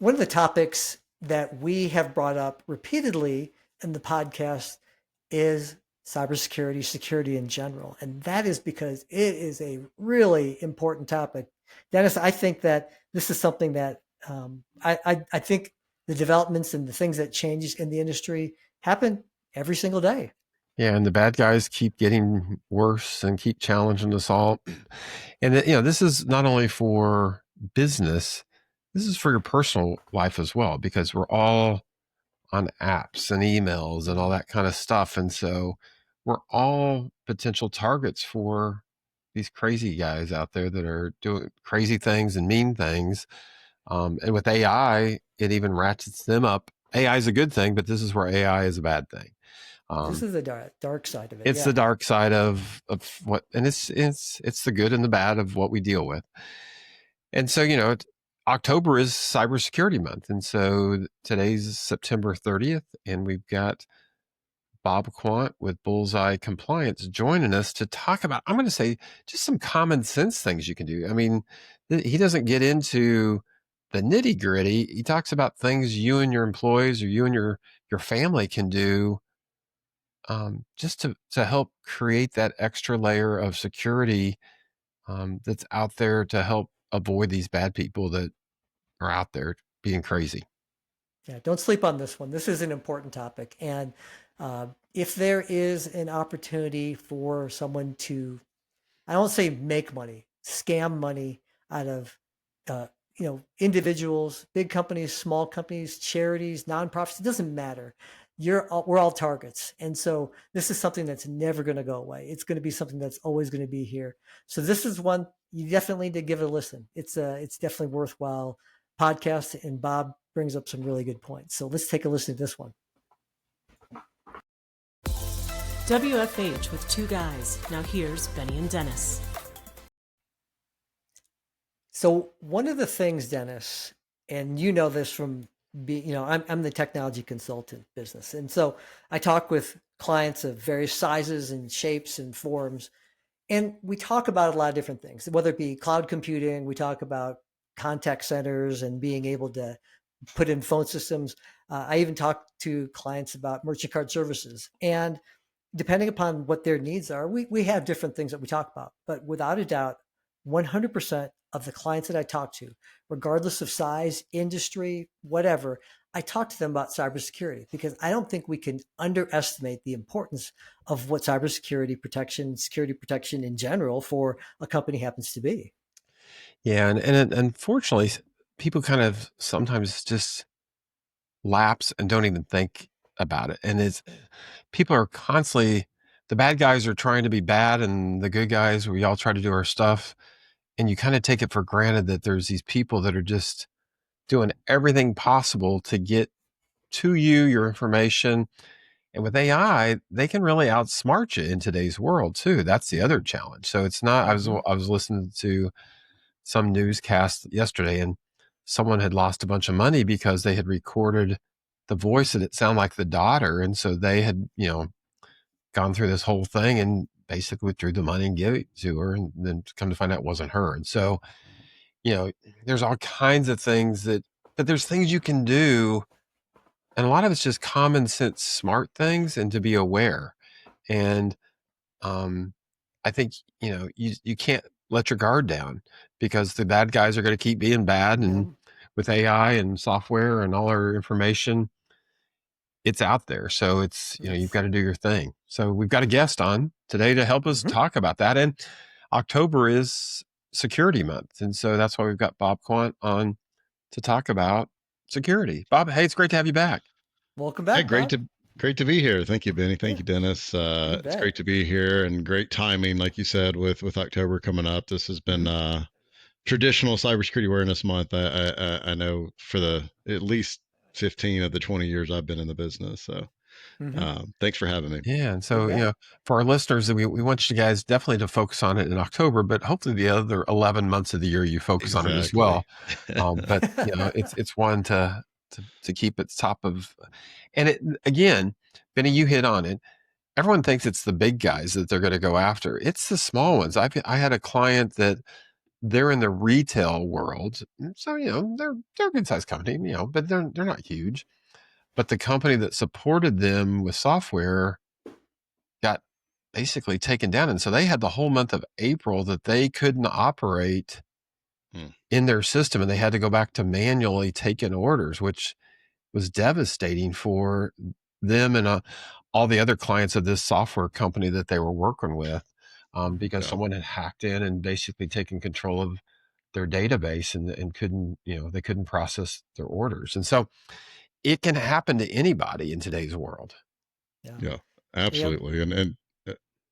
one of the topics that we have brought up repeatedly in the podcast is cybersecurity, security in general. And that is because it is a really important topic. Dennis, I think that this is something that I think the developments and the things that change in the industry happen every single day. Yeah, and the bad guys keep getting worse and keep challenging us all. And this is not only for business, this is for your personal life as well, because we're all on apps and emails and all that kind of stuff. And so we're all potential targets for these crazy guys out there that are doing crazy things and mean things. And with AI, it even ratchets them up. AI is a good thing, but this is where AI is a bad thing. This is the dark side of it. It's the dark side of what, and it's the good and the bad of what we deal with. And so, October is Cybersecurity Month. And so today's September 30th, and we've got Bob Quandt with Bullseye Compliance joining us to talk about, I'm going to say, just some common sense things you can do. I mean, he doesn't get into the nitty gritty. He talks about things you and your employees or you and your family can do just to help create that extra layer of security that's out there to help avoid these bad people that are out there being crazy. Yeah, don't sleep on this one. This is an important topic. And if there is an opportunity for someone to, I don't say make money, scam money out of, individuals, big companies, small companies, charities, nonprofits, it doesn't matter. We're all targets. And so this is something that's never going to go away. It's going to be something that's always going to be here. So this is one you definitely need to give it a listen. It's definitely worthwhile podcast, and Bob brings up some really good points. So let's take a listen to this one. WFH with two guys. Now here's Benny and Dennis. So one of the things, Dennis, and you know this from I'm the technology consultant business. And so I talk with clients of various sizes and shapes and forms, and we talk about a lot of different things, whether it be cloud computing, we talk about contact centers and being able to put in phone systems. I even talk to clients about merchant card services. And depending upon what their needs are, we have different things that we talk about. But without a doubt, 100% of the clients that I talk to, regardless of size, industry, whatever, I talk to them about cybersecurity because I don't think we can underestimate the importance of what cybersecurity protection, security protection in general for a company happens to be. Yeah, and unfortunately, people kind of sometimes just lapse and don't even think about it. And people are constantly, the bad guys are trying to be bad, and the good guys, we all try to do our stuff. And you kind of take it for granted that there's these people that are just doing everything possible to get to you, your information. And with AI, they can really outsmart you in today's world too. That's the other challenge. So it's not, I was listening to some newscast yesterday, and someone had lost a bunch of money because they had recorded the voice and it sounded like the daughter. And so they had, gone through this whole thing and basically withdrew the money and gave it to her, and then come to find out it wasn't her. And so, there's all kinds of things but there's things you can do. And a lot of it's just common sense, smart things, and to be aware. And I think, you can't let your guard down because the bad guys are going to keep being bad. And with AI and software and all our information, it's out there. So it's, you've got to do your thing. So we've got a guest on today to help us talk about that. And October is Security Month. And so that's why we've got Bob Quandt on to talk about security. Bob, hey, it's great to have you back. Welcome back. Hey, great Bob. to be here. Thank you, Benny. Thank you, Dennis. It's great to be here, and great timing, like you said, with October coming up. This has been traditional Cybersecurity Awareness Month. I know for the at least 15 of the 20 years I've been in the business. So thanks for having me. Yeah. And so, for our listeners, we want you guys definitely to focus on it in October, but hopefully the other 11 months of the year you focus on it as well. But it's one to keep it top of, and it, again, Benny, you hit on it. Everyone thinks it's the big guys that they're going to go after. It's the small ones. I had a client that they're in the retail world. So, they're a good sized company, but they're not huge. But the company that supported them with software got basically taken down. And so they had the whole month of April that they couldn't operate in their system, and they had to go back to manually taking orders, which was devastating for them and all the other clients of this software company that they were working with, because someone had hacked in and basically taken control of their database and couldn't, they couldn't process their orders. And so it can happen to anybody in today's world. Yeah, absolutely. And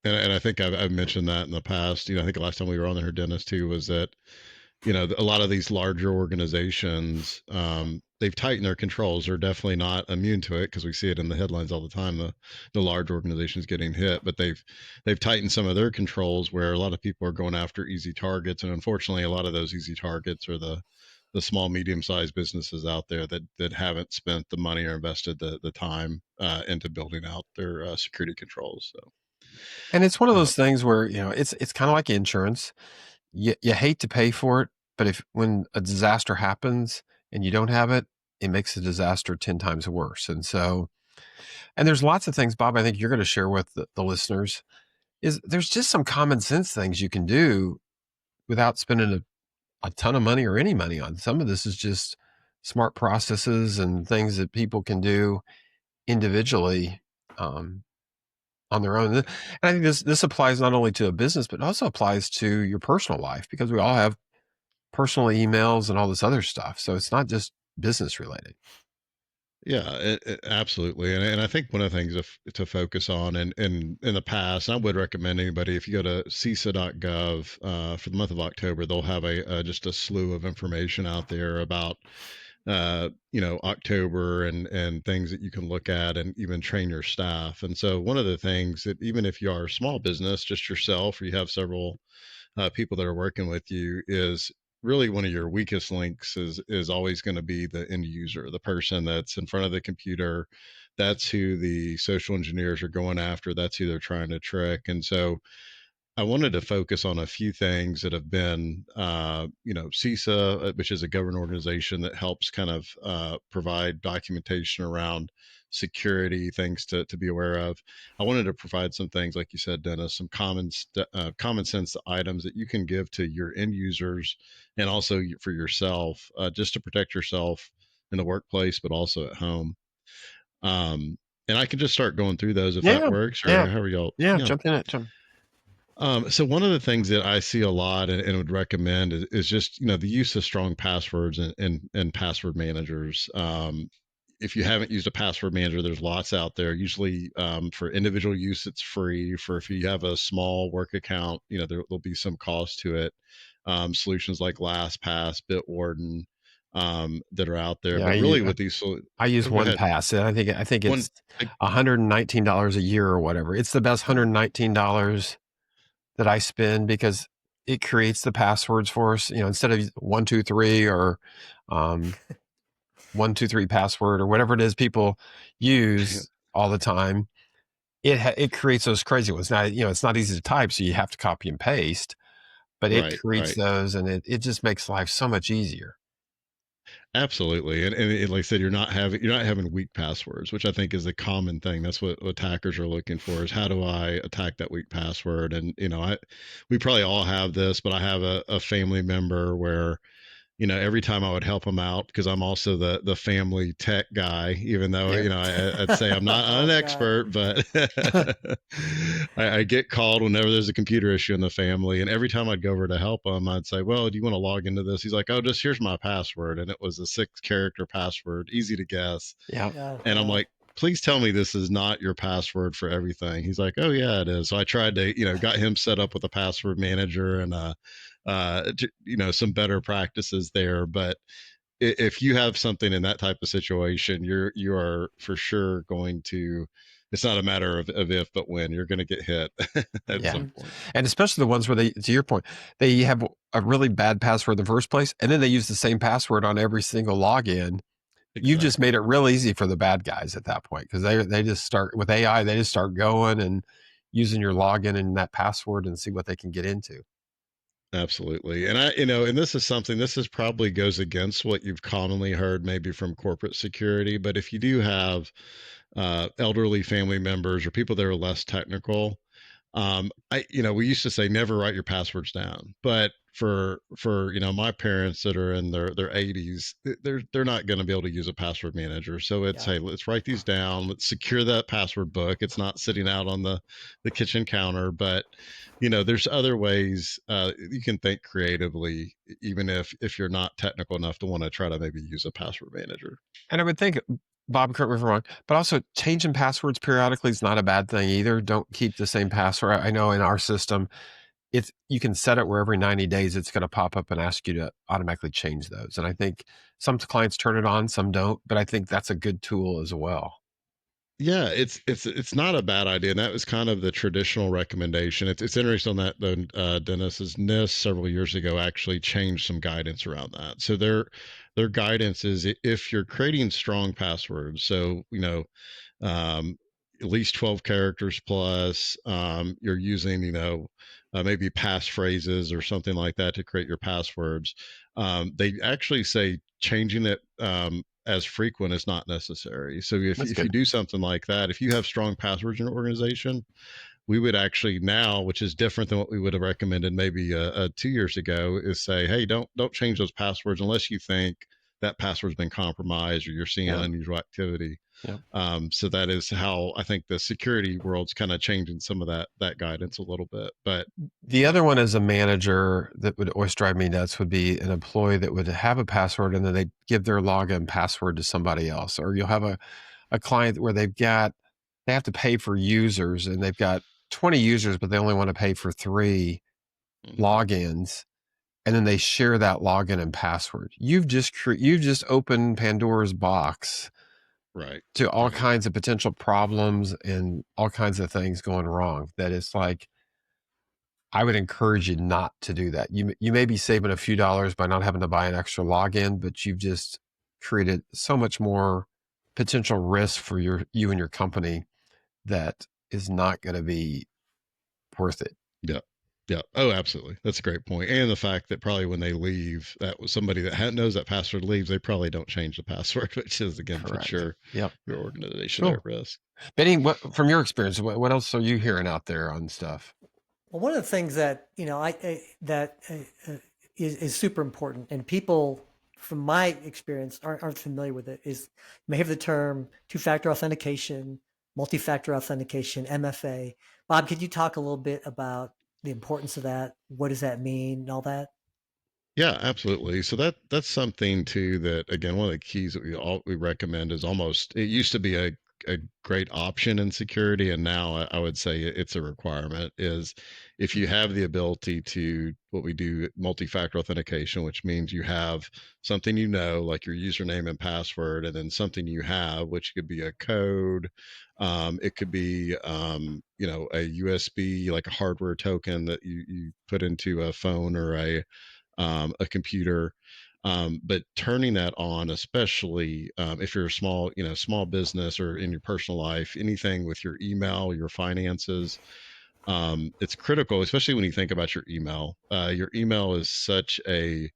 I think I've mentioned that in the past. I think the last time we were on there, Dennis, too, was that a lot of these larger organizations, they've tightened their controls. They're definitely not immune to it because we see it in the headlines all the time. The large organizations getting hit, but they've tightened some of their controls where a lot of people are going after easy targets, and unfortunately, a lot of those easy targets are the small, medium-sized businesses out there that haven't spent the money or invested the time into building out their security controls. So, and it's one of those things where it's kind of like insurance. You hate to pay for it, but when a disaster happens and you don't have it, it makes the disaster 10 times worse. And there's lots of things, Bob, I think you're going to share with the listeners. There's just some common sense things you can do without spending a ton of money or any money on. Some of this is just smart processes and things that people can do individually on their own. And I think this applies not only to a business, but also applies to your personal life, because we all have personal emails and all this other stuff. So it's not just business related. Yeah, absolutely. And I think one of the things to focus on, and in the past, I would recommend anybody, if you go to CISA.gov for the month of October, they'll have just a slew of information out there about October and things that you can look at and even train your staff. And so one of the things that, even if you are a small business, just yourself, or you have several people that are working with you, is really one of your weakest links is always going to be the end user, the person that's in front of the computer. That's who the social engineers are going after. That's who they're trying to trick. And so I wanted to focus on a few things that have been, CISA, which is a government organization that helps kind of provide documentation around security, things to be aware of. I wanted to provide some things, like you said, Dennis, some common sense items that you can give to your end users and also for yourself, just to protect yourself in the workplace, but also at home. And I can just start going through those if that works, or however y'all. Yeah, jump in it. Jump. So one of the things that I see a lot and would recommend is just the use of strong passwords and password managers. If you haven't used a password manager, there's lots out there. Usually for individual use, it's free. For if you have a small work account, there'll be some cost to it. Solutions like LastPass, Bitwarden, that are out there. Yeah, but really, with these, I use OnePass. I think it's $119 a year or whatever. It's the best $119 that I spend, because it creates the passwords for us. Instead of 123 or 123 password or whatever it is people use all the time, it creates those crazy ones. Now, it's not easy to type, so you have to copy and paste, but it creates those, and it just makes life so much easier. Absolutely, and like I said, you're not having weak passwords, which I think is the common thing. That's what attackers are looking for: is how do I attack that weak password? And we probably all have this, but I have a family member where every time I would help them out, because I'm also the family tech guy, even though, I'd say I'm not an expert, but I get called whenever there's a computer issue in the family. And every time I'd go over to help him, I'd say, well, do you want to log into this? He's like, oh, just here's my password. And it was a 6-character password, easy to guess. Yeah. And I'm like, please tell me this is not your password for everything. He's like, oh yeah, it is. So I tried to, got him set up with a password manager and, some better practices there. But if you have something in that type of situation, you are for sure going to. It's not a matter of if, but when you're going to get hit at some point. And especially the ones where they, to your point, they have a really bad password in the first place, and then they use the same password on every single login. Exactly. You just made it real easy for the bad guys at that point, because they just start with AI. They just start going and using your login and that password and see what they can get into. Absolutely. And and this is something, this is probably goes against what you've commonly heard maybe from corporate security. But if you do have elderly family members or people that are less technical, we used to say never write your passwords down, but for my parents that are in their 80s, they're not going to be able to use a password manager. So it's, Yeah. hey, let's write these down, let's secure that password book. It's not sitting out on the kitchen counter. But there's other ways you can think creatively, even if you're not technical enough to want to try to maybe use a password manager. And I would think, Bob, correct me if I'm wrong, but also changing passwords periodically is not a bad thing either. Don't keep the same password. I know in our system, you can set it where every 90 days it's going to pop up and ask you to automatically change those. And I think some clients turn it on, some don't, but I think that's a good tool as well. Yeah, it's not a bad idea, and that was kind of the traditional recommendation. It's interesting that the Dennis's NIST several years ago actually changed some guidance around that. So their guidance is, if you're creating strong passwords, so um, at least 12 characters plus, you're using maybe passphrases or something like that to create your passwords. They actually say changing it as frequent is not necessary. So That's if you good. do something like that, if you have strong passwords in your organization, we would actually now, which is different than what we would have recommended maybe 2 years ago, is say, hey, don't change those passwords unless you think that password's been compromised or you're seeing Yeah. unusual activity. Yeah. So that is how I think the security world's kind of changing some of that guidance a little bit. But The other one as a manager that would always drive me nuts would be an employee that would have a password and then they give their login password to somebody else. Or you'll have a client where they have to pay for users and they've got 20 users, but they only want to pay for 3 logins. And then they share that login and password. You've just opened Pandora's box right, to all right, kinds of potential problems and all kinds of things going wrong. That it's like, I would encourage you not to do that. You may be saving a few dollars by not having to buy an extra login, but you've just created so much more potential risk for you and your company that is not going to be worth it. yeah. Yeah. Oh, absolutely. That's a great point. And the fact that probably when they leave, that was somebody that knows that password leaves, they probably don't change the password, which is again puts Correct. Yep. your organization at Cool. risk. Benny, from your experience, what else are you hearing out there on stuff? Well, one of the things that that is super important, and people, from my experience, aren't familiar with it, is you may have the term two-factor authentication, multi-factor authentication, MFA. Bob, could you talk a little bit about the importance of that? What does that mean, and all that? Yeah, absolutely. So that's something too that, again, one of the keys that we recommend is, almost, it used to be a great option in security, and now I would say it's a requirement, is if you have the ability to, what we do, multi-factor authentication, which means you have something, like your username and password, and then something you have, which could be a code, it could be a USB, like a hardware token that you put into a phone or a computer. But turning that on, especially if you're a small business, or in your personal life, anything with your email, your finances, it's critical, especially when you think about your email. Your email is such a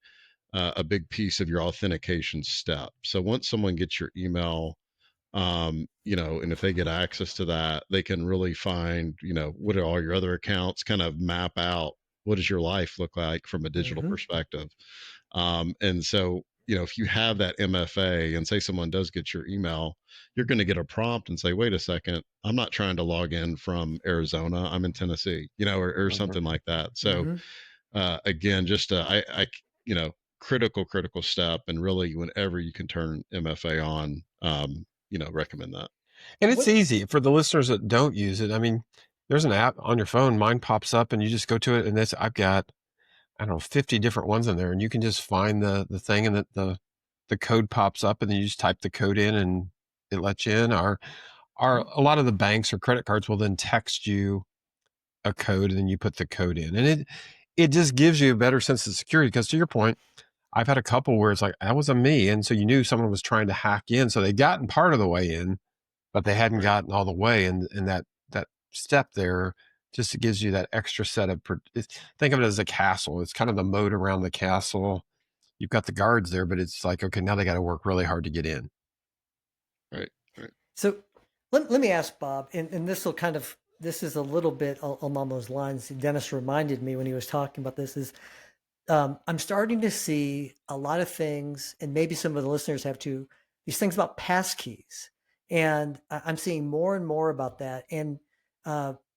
big piece of your authentication step. So once someone gets your email, and if they get access to that, they can really find, what are all your other accounts, kind of map out what does your life look like from a digital Mm-hmm. perspective. And so, if you have that MFA, and say someone does get your email, you're going to get a prompt and say, wait a second, I'm not trying to log in from Arizona, I'm in Tennessee, or Mm-hmm. something like that. So, Mm-hmm. again, just you know, critical step. And really, whenever you can turn MFA on, recommend that. And it's What? easy for the listeners that don't use it. I mean, there's an app on your phone, mine pops up and you just go to it and I've got, I don't know, 50 different ones in there, and you can just find the thing and the code pops up and then you just type the code in and it lets you in. Or a lot of the banks or credit cards will then text you a code and then you put the code in. And it just gives you a better sense of security, because to your point, I've had a couple where it's like, that wasn't me. And so you knew someone was trying to hack in. So they'd gotten part of the way in, but they hadn't Right. gotten all the way. And that step there Just it gives you that extra set of, think of it as a castle. It's kind of the moat around the castle. You've got the guards there, but it's like, okay, now they got to work really hard to get in. Right. Right. So let me ask Bob, and this is a little bit along those lines. Dennis reminded me when he was talking about this is I'm starting to see a lot of things, and maybe some of the listeners have too, these things about passkeys. And I'm seeing more and more about that. And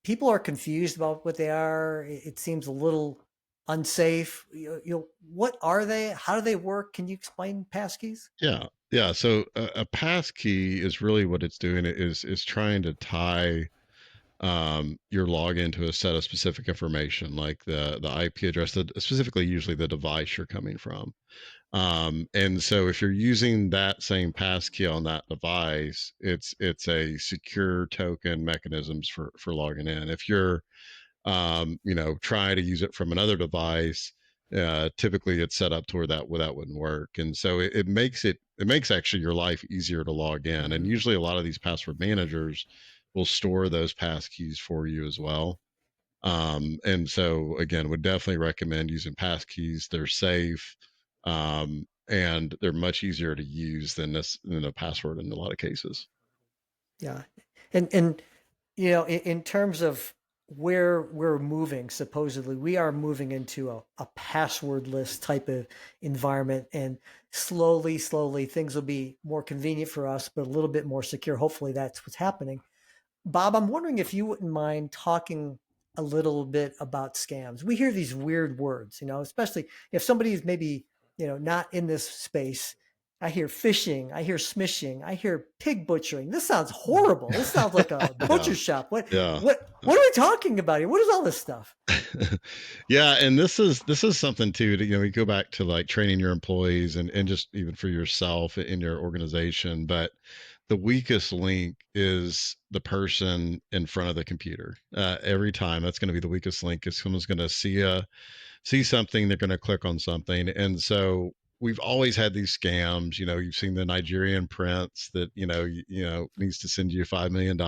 people are confused about what they are. It seems a little unsafe. What are they? How do they work? Can you explain passkeys? Yeah. Yeah. So a pass key is really what it's doing is trying to tie your login to a set of specific information, like the IP address, specifically usually the device you're coming from. And so if you're using that same passkey on that device, it's a secure token mechanisms for logging in. If you're try to use it from another device, typically it's set up to where that wouldn't work. And so it makes actually your life easier to log in. And usually a lot of these password managers will store those pass keys for you as well. And so again, would definitely recommend using pass keys. They're safe. And they're much easier to use than a password in a lot of cases. Yeah. And in terms of where we're moving, supposedly we are moving into a passwordless type of environment, and slowly things will be more convenient for us, but a little bit more secure. Hopefully that's what's happening. Bob, I'm wondering if you wouldn't mind talking a little bit about scams. We hear these weird words, especially if somebody is maybe, not in this space. I hear phishing, I hear smishing, I hear pig butchering. This sounds horrible. This sounds like a butcher shop. What Yeah. what are we talking about here? What is all this stuff? Yeah, and this is something too. We go back to like training your employees and just even for yourself in your organization. But the weakest link is the person in front of the computer. Every time, that's going to be the weakest link. Is someone's going to see something, they're going to click on something, and so we've always had these scams. You've seen the Nigerian prince that needs to send you $5 million,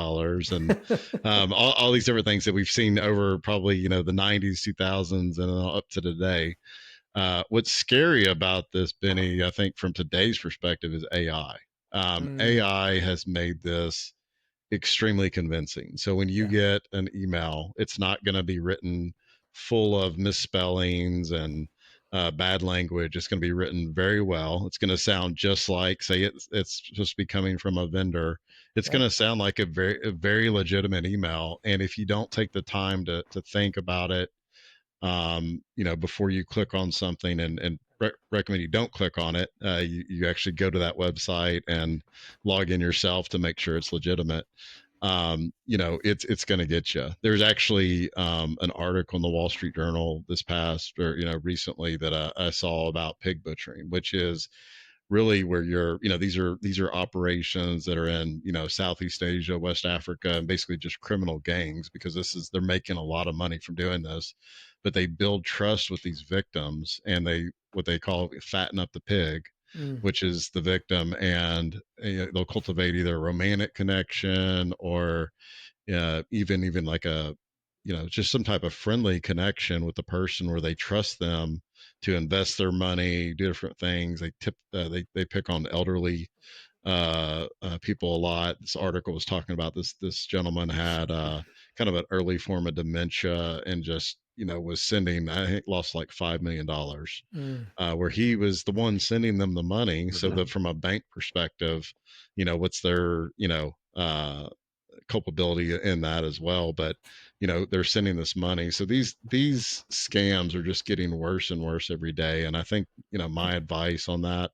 and all these different things that we've seen over probably the 90s, 2000s, and up to today. What's scary about this, Benny, I think from today's perspective, is AI. AI has made this extremely convincing. So when you get an email, it's not going to be written full of misspellings and bad language. It's going to be written very well. It's going to sound just like, say, it's supposed to be coming from a vendor. It's going to sound like a very legitimate email. And if you don't take the time to think about it, before you click on something, and recommend you don't click on it, you actually go to that website and log in yourself to make sure it's legitimate. It's going to get you. There's actually an article in the Wall Street Journal this past, or recently, that I saw about pig butchering, which is really where these are operations that are in Southeast Asia, West Africa, and basically just criminal gangs, because they're making a lot of money from doing this. But they build trust with these victims, and what they call fatten up the pig, which is the victim, and they'll cultivate either a romantic connection or even like a just some type of friendly connection with the person, where they trust them to invest their money, do different things. They pick on elderly people a lot. This article was talking about this gentleman had kind of an early form of dementia, and just was sending, I think, lost like $5 million, where he was the one sending them the money. So that from a bank perspective, what's their culpability in that as well. But they're sending this money, so these scams are just getting worse and worse every day. And I think my advice on that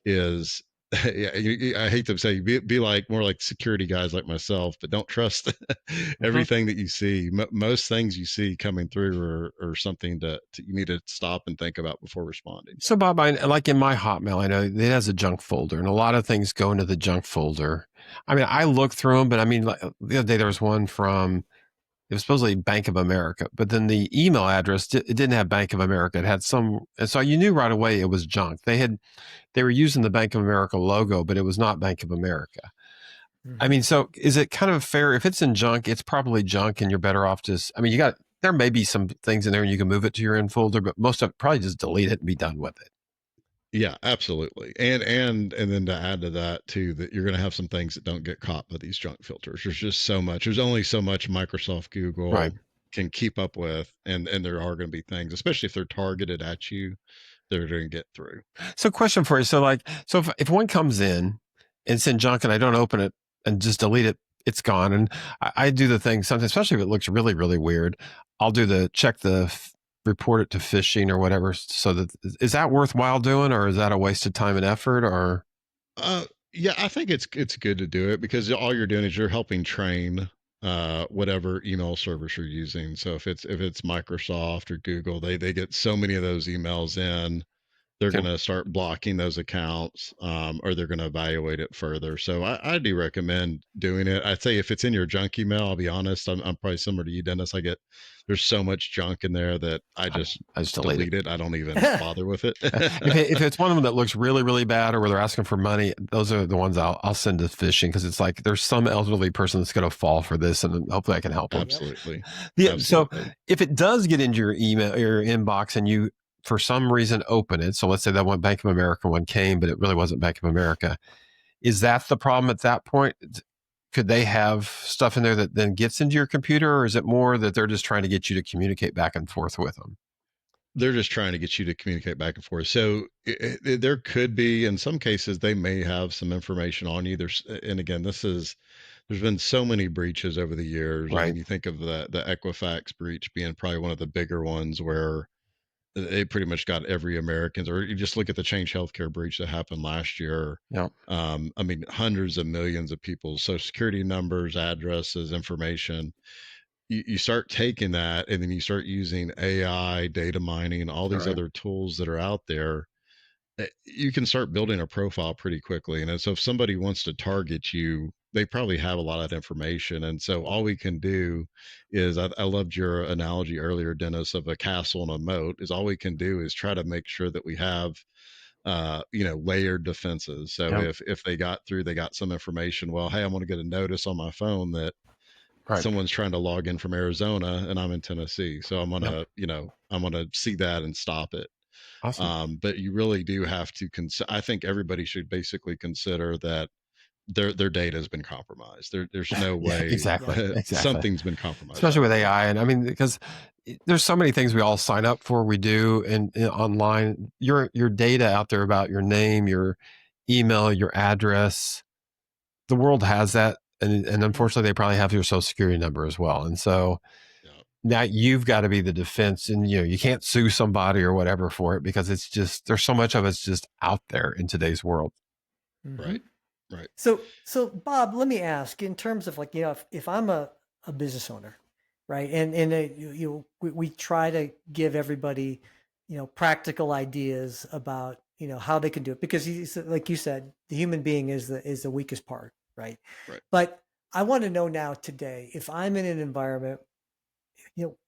is, yeah, I hate to say, be like more like security guys like myself, but don't trust everything that you see. Most things you see coming through are something that you need to stop and think about before responding. So Bob, like in my Hotmail, I know it has a junk folder, and a lot of things go into the junk folder. I mean, I look through them, but I mean, like, the other day there was one from, it was supposedly Bank of America, but then the email address, it didn't have Bank of America. It had and so you knew right away it was junk. They were using the Bank of America logo, but it was not Bank of America. I mean, so is it kind of fair if it's in junk? It's probably junk, and you're better off just. I mean, there may be some things in there, and you can move it to your end folder, but most of it probably just delete it and be done with it. Yeah, absolutely. And then to add to that too, that you're going to have some things that don't get caught by these junk filters. There's just so much. There's only so much Microsoft, Right. Google can keep up with, and there are going to be things, especially if they're targeted at you, they're going to get through. So, question for you. So if one comes in and it's in junk, and I don't open it and just delete it, it's gone. And I do the thing sometimes, especially if it looks really, really weird. I'll do report it to phishing or whatever. So is that worthwhile doing, or is that a waste of time and effort? Or Yeah, I think it's good to do it because all you're doing is you're helping train whatever email service you're using. So if it's Microsoft or Google, they get so many of those emails in, they're Okay. going to start blocking those accounts, or they're going to evaluate it further. So I do recommend doing it. I'd say if it's in your junk email, I'll be honest, I'm probably similar to you, Dennis. There's so much junk in there that I just delete it. I don't even bother with it. If it's one of them that looks really, really bad, or where they're asking for money, those are the ones I'll send to phishing, because it's like there's some elderly person that's going to fall for this, and hopefully I can help them. Absolutely. Yeah. Absolutely. So if it does get into your email, your inbox, and you for some reason open it, so let's say that one Bank of America one came, but it really wasn't Bank of America, is that the problem at that point? Could they have stuff in there that then gets into your computer, or is it more that they're just trying to get you to communicate back and forth with them? They're just trying to get you to communicate back and forth. So there could be, in some cases, they may have some information on you. And again, there's been so many breaches over the years. I Right. mean, you think of the Equifax breach being probably one of the bigger ones, where they pretty much got every American, or you just look at the Change Healthcare breach that happened last year. Yeah. I mean, hundreds of millions of people's social security numbers, addresses, information. You start taking that, and then you start using AI, data mining, all these other tools that are out there. You can start building a profile pretty quickly. And so if somebody wants to target you, they probably have a lot of information. And so all we can do is, I loved your analogy earlier, Dennis, of a castle and a moat. Is all we can do is try to make sure that we have layered defenses. So if they got through, they got some information. Well, hey, I'm going to get a notice on my phone that someone's trying to log in from Arizona, and I'm in Tennessee. So I'm gonna see that and stop it. Awesome. But you really do have to I think everybody should basically consider that their data has been compromised. There's no way exactly. Something's been compromised, especially with AI. And I mean, because there's so many things we all sign up for, we do, and online, your data out there about your name, your email, your address, the world has that. And unfortunately, they probably have your social security number as well. And so now you've got to be the defense, and you can't sue somebody or whatever for it, because it's just, there's so much of it's just out there in today's world. Right. So Bob, let me ask, in terms of if I'm a business owner, right, and we try to give everybody practical ideas about how they can do it, because like you said, the human being is the weakest part, right? But I want to know now, today, if I'm in an environment,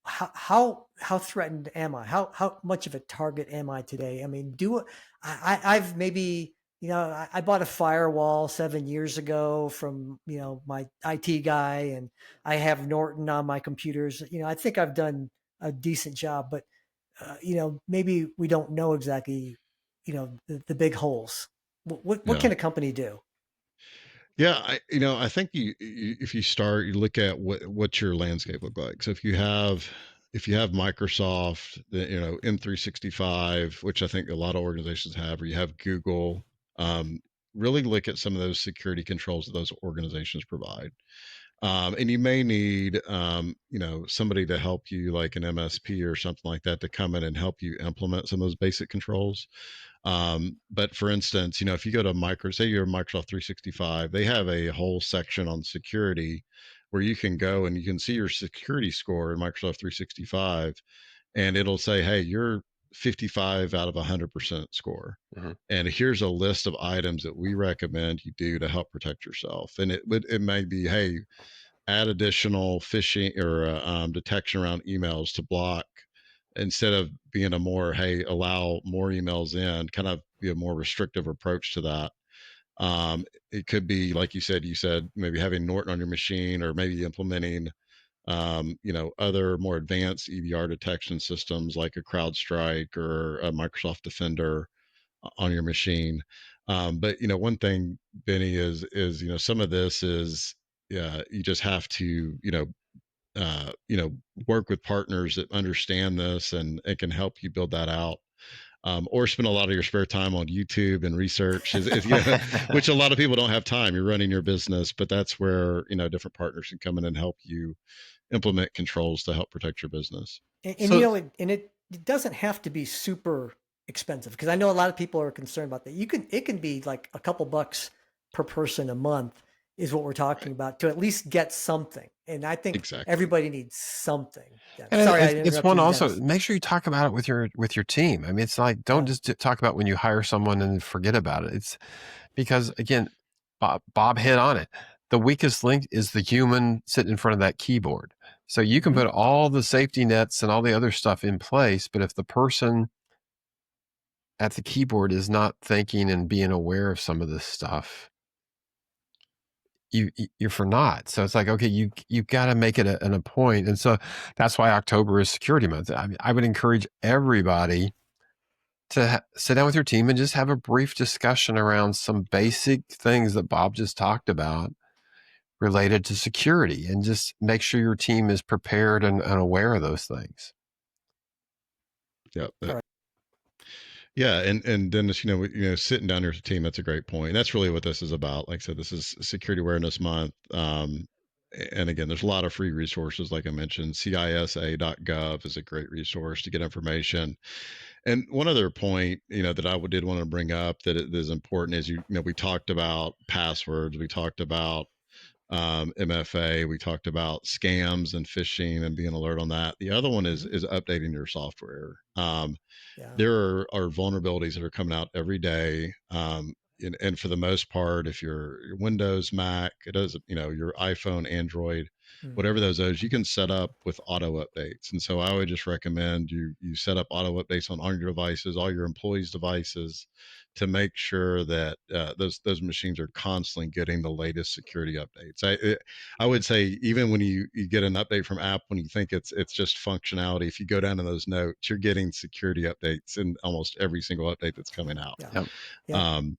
how threatened am I? How much of a target am I today? I mean, I've maybe, I bought a firewall 7 years ago from, my IT guy, and I have Norton on my computers. I think I've done a decent job, but, maybe we don't know exactly, the big holes. What can a company do? Yeah, I think if you start, you look at what your landscape look like. So if you have Microsoft, M365, which I think a lot of organizations have, or you have Google, really look at some of those security controls that those organizations provide. And you may need, somebody to help you, like an MSP or something like that, to come in and help you implement some of those basic controls. But for instance, if you go to say you're Microsoft 365, they have a whole section on security where you can go and you can see your security score in Microsoft 365, and it'll say, hey, you're 55 out of 100% score. And here's a list of items that we recommend you do to help protect yourself. And it may be, hey, add additional phishing or detection around emails to block, instead of being a more, hey, allow more emails in, kind of be a more restrictive approach to that. It could be, like you said, maybe having Norton on your machine, or maybe implementing, other more advanced EDR detection systems like a CrowdStrike or a Microsoft Defender on your machine. But one thing, Benny, is some of this is, yeah, you just have to uh, you know work with partners that understand this and can help you build that out. Or spend a lot of your spare time on YouTube and research, which a lot of people don't have time. You're running your business, but that's where different partners can come in and help you implement controls to help protect your business. And So it doesn't have to be super expensive, because I know a lot of people are concerned about that. It can be like a couple bucks per person a month is what we're talking Right. about, to at least get something. And I think Exactly. everybody needs something. and Sorry, I it's interrupted one you, also. Dennis. Make sure you talk about it with your team. I mean, it's like, don't Yeah. just talk about when you hire someone and forget about it. It's because, again, Bob hit on it. The weakest link is the human sitting in front of that keyboard. So you can Mm-hmm. put all the safety nets and all the other stuff in place, but if the person at the keyboard is not thinking and being aware of some of this stuff, you're for naught. So it's like, okay, you got to make it a point. And so that's why October is Security Month. I mean, I would encourage everybody to sit down with your team and just have a brief discussion around some basic things that Bob just talked about related to security, and just make sure your team is prepared and aware of those things. Yeah. All right. Yeah, and Dennis, sitting down here as a team, that's a great point. That's really what this is about. Like I said, this is Security Awareness Month. And again, there's a lot of free resources, like I mentioned. CISA.gov is a great resource to get information. And one other point, that I did want to bring up that is important is, we talked about passwords, we talked about MFA, we talked about scams and phishing and being alert on that. The other one is Mm-hmm. is updating your software. Yeah. There are vulnerabilities that are coming out every day. And for the most part, if your Windows, Mac, it does, your iPhone, Android, Mm-hmm. whatever those, you can set up with auto updates. And so I would just recommend you set up auto updates on all your devices, all your employees' devices, to make sure that those machines are constantly getting the latest security updates. I would say, even when you get an update from app, when you think it's just functionality, if you go down to those notes, you're getting security updates in almost every single update that's coming out. Yeah. Yep. Yeah. Um,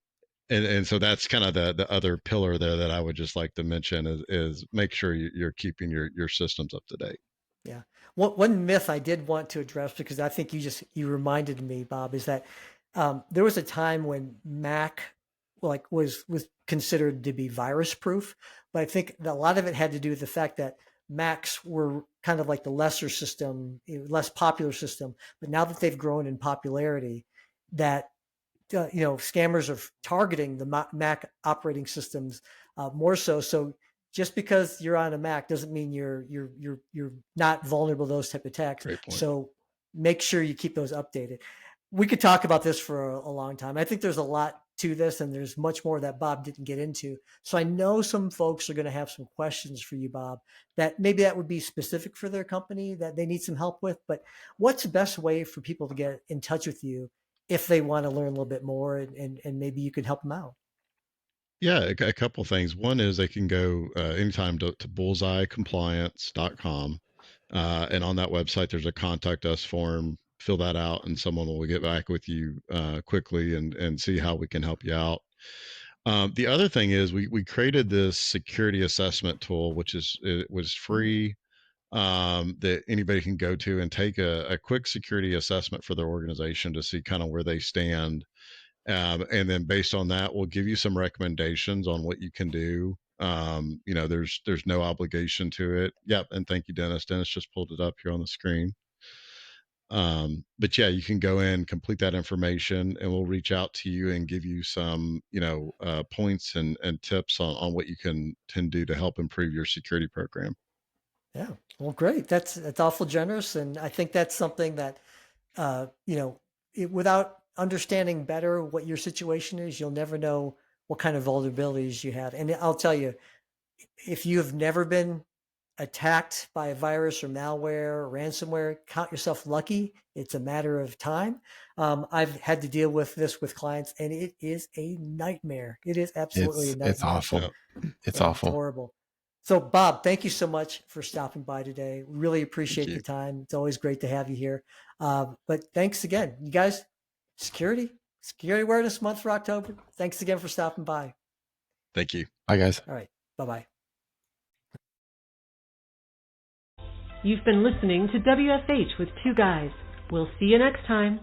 and so that's kind of the other pillar there that I would just like to mention is make sure you're keeping your systems up to date. Yeah. One myth I did want to address, because I think you reminded me, Bob, is that there was a time when Mac was considered to be virus proof, but I think that a lot of it had to do with the fact that Macs were kind of like the lesser system, less popular system. But now that they've grown in popularity, that scammers are targeting the Mac operating systems more so. So just because you're on a Mac doesn't mean you're not vulnerable to those type of attacks. Great point. So make sure you keep those updated. We could talk about this for a long time. I think there's a lot to this, and there's much more that Bob didn't get into. So I know some folks are going to have some questions for you, Bob, that maybe that would be specific for their company that they need some help with. But what's the best way for people to get in touch with you if they want to learn a little bit more, and maybe you could help them out? Yeah, a couple things. One is they can go anytime to bullseyecompliance.com. And on that website, there's a contact us form. Fill that out, and someone will get back with you quickly and see how we can help you out. The other thing is we created this security assessment tool, which it was Mm, free, that anybody can go to and take a quick security assessment for their organization to see kind of where they stand. And then based on that, we'll give you some recommendations on what you can do. There's no obligation to it. Yep. And thank you, Dennis. Dennis just pulled it up here on the screen. But yeah, you can go in, complete that information, and we'll reach out to you and give you some, points and tips on what you can do to help improve your security program. yeah. Well, great. That's awful generous, and I think that's something that without understanding better what your situation is, you'll never know what kind of vulnerabilities you have. And I'll tell you, if you have never been attacked by a virus or malware or ransomware, count yourself lucky. It's a matter of time. I've had to deal with this with clients, and it is a nightmare. It is absolutely a nightmare. It's awful. Yeah. It's And awful. It's horrible. So, Bob, thank you so much for stopping by today. We really appreciate you. the time. It's always great to have you here. But thanks again. You guys, Security Awareness Month for October. Thanks again for stopping by. Thank you. Bye, guys. All right. Bye-bye. You've been listening to WFH with Two Guys. We'll see you next time.